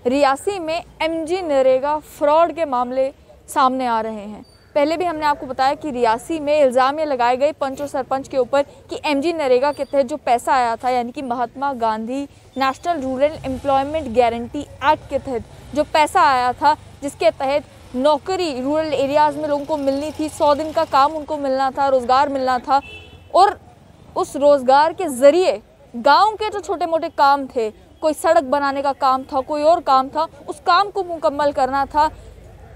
रियासी में MG NREGA fraud के मामले सामने आ रहे हैं। पहले भी हमने आपको बताया कि रियासी में इल्ज़ाम ये लगाए गए पंच और सरपंच के ऊपर कि एमजी नरेगा के तहत जो पैसा आया था, यानी कि Mahatma Gandhi national rural employment guarantee act के तहत जो पैसा आया था, जिसके तहत नौकरी रूरल एरियाज़ में लोगों को मिलनी थी, 100 दिन का काम उनको मिलना था, रोज़गार मिलना था, और उस रोज़गार के ज़रिए गांव के जो छोटे मोटे काम थे, कोई सड़क बनाने का काम था, कोई और काम था, उस काम को मुकम्मल करना था।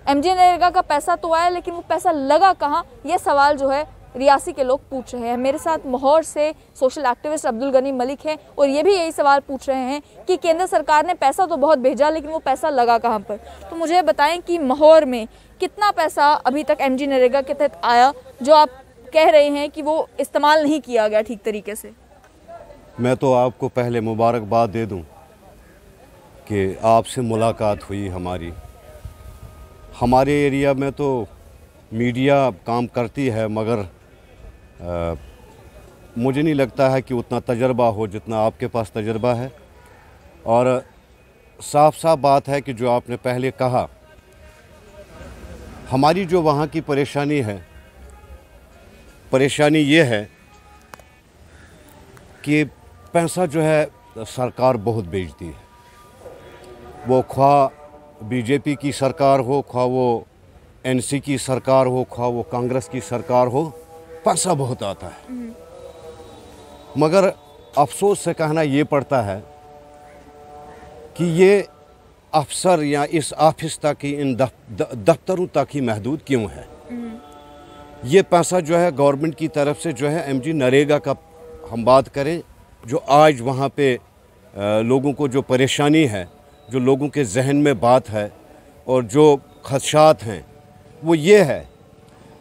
एमजी नरेगा का पैसा तो आया, लेकिन वो पैसा लगा कहाँ, ये सवाल जो है रियासी के लोग पूछ रहे हैं। मेरे साथ महोर से सोशल एक्टिविस्ट अब्दुल गनी मलिक हैं और ये भी यही सवाल पूछ रहे हैं कि केंद्र सरकार ने पैसा तो बहुत भेजा, लेकिन वो पैसा लगा कहाँ पर। तो मुझे बताएं कि महोर में कितना पैसा अभी तक एमजी नरेगा के तहत आया, जो आप कह रहे हैं कि वो इस्तेमाल नहीं किया गया ठीक तरीके से। मैं तो आपको पहले मुबारकबाद दे दूं कि आपसे मुलाकात हुई हमारी। हमारे एरिया में तो मीडिया काम करती है, मगर मुझे नहीं लगता है कि उतना तजर्बा हो जितना आपके पास तजर्बा है। और साफ साफ बात है कि जो आपने पहले कहा, हमारी जो वहाँ की परेशानी है, परेशानी ये है कि पैसा जो है सरकार बहुत बेचती है। वो ख्वाह बीजेपी की सरकार हो, ख्वाह वो एनसी की सरकार हो, ख्वाह वो कांग्रेस की सरकार हो, पैसा बहुत आता है। मगर अफसोस से कहना ये पड़ता है कि ये अफसर या इस ऑफिस तक ही, इन दफ्तरों तक ही महदूद क्यों है। ये पैसा जो है गवर्नमेंट की तरफ से जो है एमजी नरेगा का हम बात करें, जो आज वहाँ पे लोगों को जो परेशानी है, जो लोगों के जहन में बात है और जो खदशात हैं, वो ये है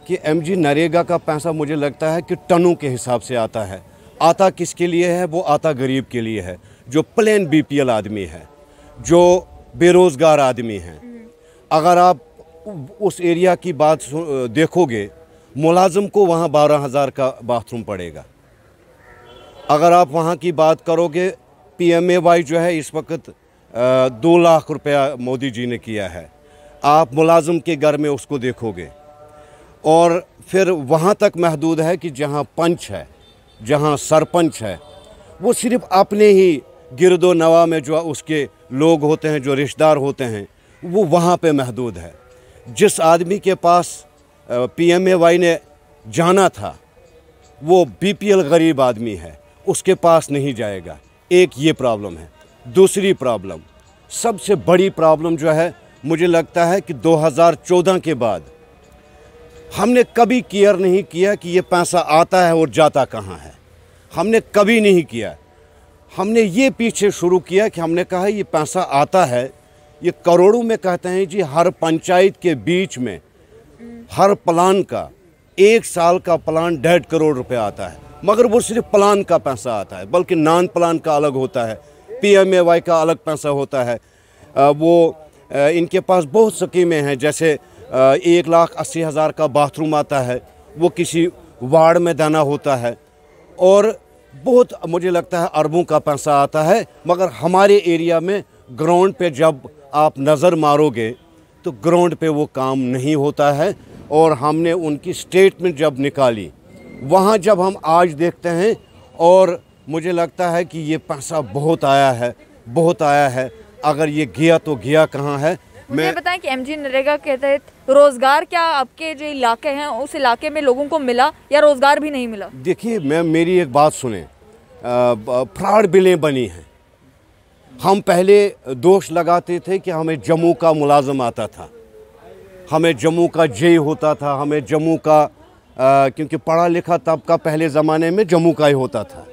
कि एमजी नरेगा का पैसा मुझे लगता है कि टनों के हिसाब से आता है। आता किसके लिए है? वो आता गरीब के लिए है, जो प्लेन बीपीएल आदमी है, जो बेरोज़गार आदमी हैं। अगर आप उस एरिया की बात देखोगे, मुलाजिम को वहाँ 12,000 का बाथरूम पड़ेगा। अगर आप वहाँ की बात करोगे, PMAY जो है इस वक्त 2 लाख रुपया मोदी जी ने किया है। आप मुलाजिम के घर में उसको देखोगे, और फिर वहाँ तक महदूद है कि जहाँ पंच है, जहाँ सरपंच है, वो सिर्फ अपने ही गिरदो नवा में जो उसके लोग होते हैं, जो रिश्तेदार होते हैं, वो वहाँ पे महदूद है। जिस आदमी के पास PMAY ने जाना था, वो BPL गरीब आदमी है, उसके पास नहीं जाएगा। एक ये प्रॉब्लम है। दूसरी प्रॉब्लम, सबसे बड़ी प्रॉब्लम जो है, मुझे लगता है कि 2014 के बाद हमने कभी केयर नहीं किया कि ये पैसा आता है और जाता कहाँ है। हमने कभी नहीं किया। हमने ये पीछे शुरू किया कि हमने कहा ये पैसा आता है, ये करोड़ों में कहते हैं जी। हर पंचायत के बीच में हर प्लान का 1 साल का प्लान 1.5 करोड़ रुपए आता है, मगर वो सिर्फ प्लान का पैसा आता है, बल्कि नॉन प्लान का अलग होता है, PMAY का अलग पैसा होता है। इनके पास बहुत स्कीमें हैं, जैसे 1,80,000 का बाथरूम आता है, वो किसी वार्ड में देना होता है, और बहुत मुझे लगता है अरबों का पैसा आता है। मगर हमारे एरिया में ग्राउंड पे जब आप नज़र मारोगे तो ग्राउंड पे वो काम नहीं होता है। और हमने उनकी स्टेटमेंट जब निकाली, वहाँ जब हम आज देखते हैं, और मुझे लगता है कि ये पैसा बहुत आया है, बहुत आया है। अगर ये गया तो गया कहाँ है। मुझे बताएं कि एमजी नरेगा के तहत रोजगार क्या आपके जो इलाके हैं उस इलाके में लोगों को मिला, या रोजगार भी नहीं मिला? देखिए, मेरी एक बात सुने, फ्रॉड बिलें बनी हैं। हम पहले दोष लगाते थे कि हमें जम्मू का मुलाजिम आता था, हमें जम्मू का जे होता था, हमें जम्मू का क्योंकि पढ़ा लिखा तब का पहले ज़माने में जम्मू का ही होता था।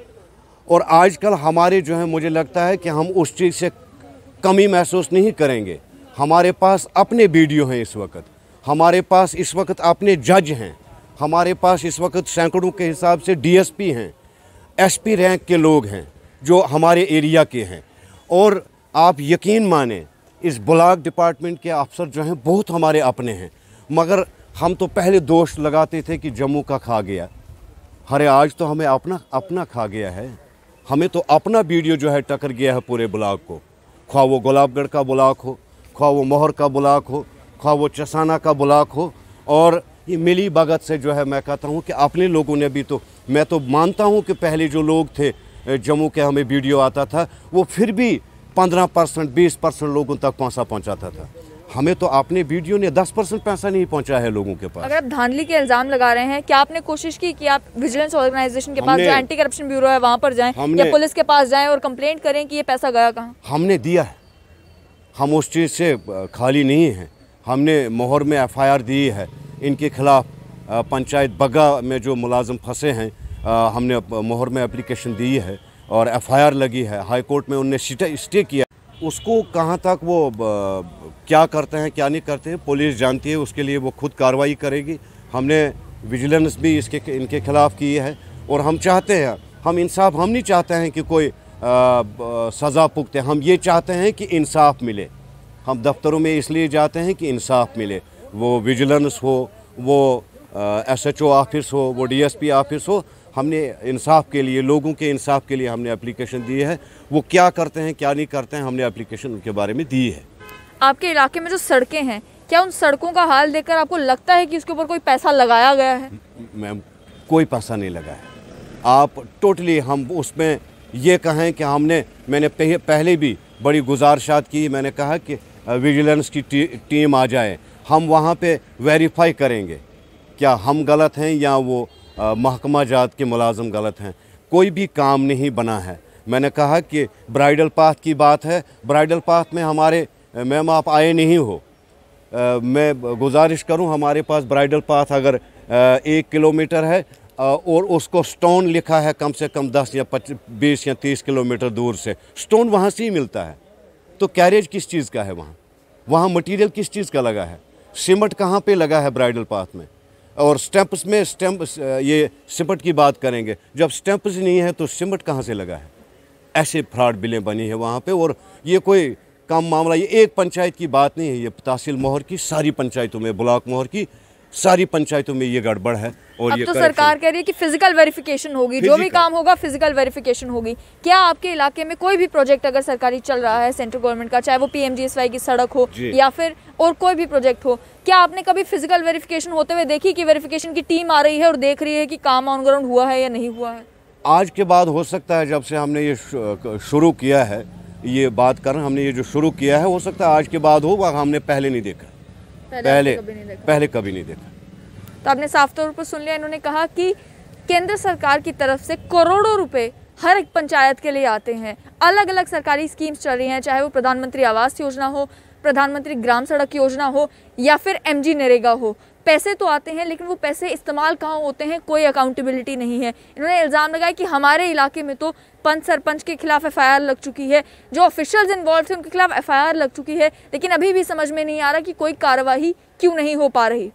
और आजकल हमारे जो है, मुझे लगता है कि हम उस चीज़ से कमी महसूस नहीं करेंगे। हमारे पास अपने वीडियो हैं इस वक्त, हमारे पास इस वक्त अपने जज हैं, हमारे पास इस वक्त सैकड़ों के हिसाब से DSP हैं, SP रैंक के लोग हैं जो हमारे एरिया के हैं। और आप यकीन माने, इस ब्लॉक डिपार्टमेंट के अफसर जो हैं बहुत हमारे अपने हैं। मगर हम तो पहले दोष लगाते थे कि जम्मू का खा गया। अरे आज तो हमें अपना खा गया है। हमें तो अपना वीडियो जो है टकर गया है पूरे ब्लॉक को। ख्वाह वो गुलाबगढ़ का ब्लॉक हो, ख्वाह वो मोहर का ब्लॉक हो, ख्वाह वो चसाना का ब्लॉक हो। और ये मिली भगत से जो है मैं कहता हूँ कि अपने लोगों ने भी, तो मैं तो मानता हूँ कि पहले जो लोग थे जम्मू के, हमें वीडियो आता था, वो फिर भी 15% 20% लोगों तक पैसा पहुँचाता था। हमें तो अपने वीडियो ने 10% पैसा नहीं पहुंचा है लोगों के पास। अगर आप धांधली के इल्जाम लगा रहे हैं, क्या आपने कोशिश की कि आप विजिलेंस ऑर्गेनाइजेशन के पास, जो एंटी करप्शन ब्यूरो है, वहां पर जाएं या पुलिस के पास जाएं और कंप्लेंट करें कि ये पैसा गया कहाँ? हमने दिया है, हम उस चीज़ से खाली नहीं हैं। हमने मोहर में FIR दी है इनके खिलाफ। पंचायत बग्गा में जो मुलाजिम फंसे हैं, हमने मोहर में एप्लीकेशन दी है और FIR लगी है। हाई कोर्ट में उनने स्टे किया। उसको कहाँ तक वो क्या करते हैं क्या नहीं करते हैं पुलिस जानती है, उसके लिए वो खुद कार्रवाई करेगी। हमने विजिलेंस भी इनके खिलाफ़ की है और हम चाहते हैं, हम इंसाफ, हम नहीं चाहते हैं कि कोई सज़ा भुगते, हम ये चाहते हैं कि इंसाफ मिले। हम दफ्तरों में इसलिए जाते हैं कि इंसाफ मिले, वो विजिलेंस हो, वो SHO ऑफिस हो, वो DSP ऑफिस हो। हमने इंसाफ के लिए, लोगों के इंसाफ के लिए हमने एप्लीकेशन दी है। वो क्या करते हैं क्या नहीं करते हैं, हमने एप्लीकेशन उनके बारे में दी है। आपके इलाके में जो सड़कें हैं, क्या उन सड़कों का हाल देखकर आपको लगता है कि उसके ऊपर कोई पैसा लगाया गया है? मैम, कोई पैसा नहीं लगा है। आप टोटली, हम उसमें ये कहें कि मैंने पहले भी बड़ी गुजारिशात की। मैंने कहा कि विजिलेंस की टीम आ जाए, हम वहाँ पे वेरीफाई करेंगे क्या हम गलत हैं या वो महकमा जात के मुलाजिम गलत हैं। कोई भी काम नहीं बना है। मैंने कहा कि ब्राइडल पाथ की बात है, ब्राइडल पाथ में हमारे, मैम आप आए नहीं हो, मैं गुजारिश करूं, हमारे पास ब्राइडल पाथ अगर 1 किलोमीटर है और उसको स्टोन लिखा है कम से कम 10 या 20 या 30 किलोमीटर दूर से, स्टोन वहाँ से ही मिलता है। तो कैरेज किस चीज़ का है वहाँ मटेरियल किस चीज़ का लगा है? सीमेंट कहाँ पे लगा है ब्राइडल पाथ में? और स्टैंप्स में ये सीमेंट की बात करेंगे, जब स्टैंप्स नहीं है तो सीमेंट कहाँ से लगा है? ऐसे फ्रॉड बिलें बनी है वहाँ पे। और ये कोई कम मामला, ये एक पंचायत की बात नहीं है, ये तहसील मोहर की सारी पंचायतों में, ब्लॉक मोहर की सारी पंचायतों में ये गड़बड़ है। और अब ये तो सरकार कह रही है कि फिजिकल वेरिफिकेशन होगी, जो भी काम होगा फिजिकल वेरिफिकेशन होगी। क्या आपके इलाके में कोई भी प्रोजेक्ट अगर सरकारी चल रहा है सेंट्रल गवर्नमेंट का, चाहे वो PMGSY की सड़क हो या फिर और कोई भी प्रोजेक्ट हो, क्या आपने कभी फिजिकल वेरिफिकेशन होते हुए देखी कि वेरिफिकेशन की टीम आ रही है और देख रही है कि काम ऑन ग्राउंड हुआ है या नहीं हुआ है? आज के बाद हो सकता है, जब से हमने ये शुरू किया है, ये बात कर, हमने ये जो शुरू किया है, हो सकता है आज के बाद हो, वह हमने पहले नहीं देखा, पहले कभी नहीं देखा। तो आपने साफ तौर पर सुन लिया, इन्होंने कहा कि केंद्र सरकार की तरफ से करोड़ों रुपए हर एक पंचायत के लिए आते हैं। अलग अलग सरकारी स्कीम्स चल रही हैं, चाहे वो प्रधानमंत्री आवास योजना हो, प्रधानमंत्री ग्राम सड़क योजना हो या फिर MG नरेगा हो। पैसे तो आते हैं, लेकिन वो पैसे इस्तेमाल कहाँ होते हैं, कोई अकाउंटेबिलिटी नहीं है। इन्होंने इल्ज़ाम लगाया कि हमारे इलाके में तो पंच सरपंच के खिलाफ FIR लग चुकी है, जो ऑफिशियल्स इन्वॉल्व थे उनके खिलाफ FIR लग चुकी है, लेकिन अभी भी समझ में नहीं आ रहा कि कोई कार्रवाई क्यों नहीं हो पा रही।